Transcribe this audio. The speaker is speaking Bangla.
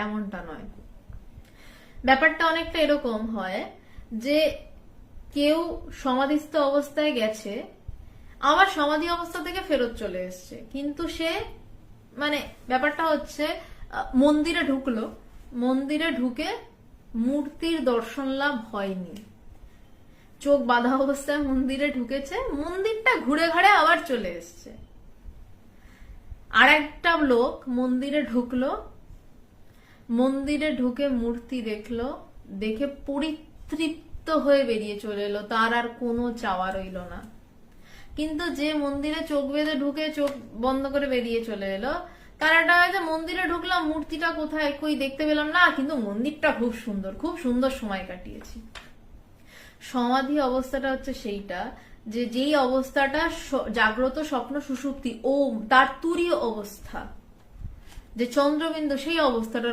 এমনটা নয়। ব্যাপারটা অনেকটা এরকম হয় যে কেউ সমাধিস্থ অবস্থায় গেছে, আবার সমাধি অবস্থা থেকে ফেরত চলে এসছে, কিন্তু সে মানে ব্যাপারটা হচ্ছে মন্দিরে ঢুকলো, মন্দিরে ঢুকে মূর্তির দর্শন লাভ হয়নি, চোখ বাঁধা অবস্থায় মন্দিরে ঢুকেছে, মন্দিরটা ঘুরে ঘাড়ে আবার চলে এসছে। আর একটা লোক মন্দিরে ঢুকলো, মন্দিরে ঢুকে মূর্তি দেখলো, দেখে পরিতৃপ্ত হয়ে বেরিয়ে চলে এলো, তার আর কোনো চাওয়া রইল না। কিন্তু যে মন্দিরে চোখ বেঁধে ঢুকে চোখ বন্ধ করে বেরিয়ে চলে এলো, তার একটা হয়তো মন্দিরে ঢুকলাম, মূর্তিটা কোথায় কই দেখতে পেলাম না, কিন্তু মন্দিরটা খুব সুন্দর, খুব সুন্দর সময় কাটিয়েছি। সমাধি অবস্থাটা হচ্ছে সেইটা, যে যেই অবস্থাটা জাগ্রত স্বপ্ন সুষুপ্তি ও তার তুরীয় অবস্থা, যে চন্দ্রবিন্দু, সেই অবস্থাটার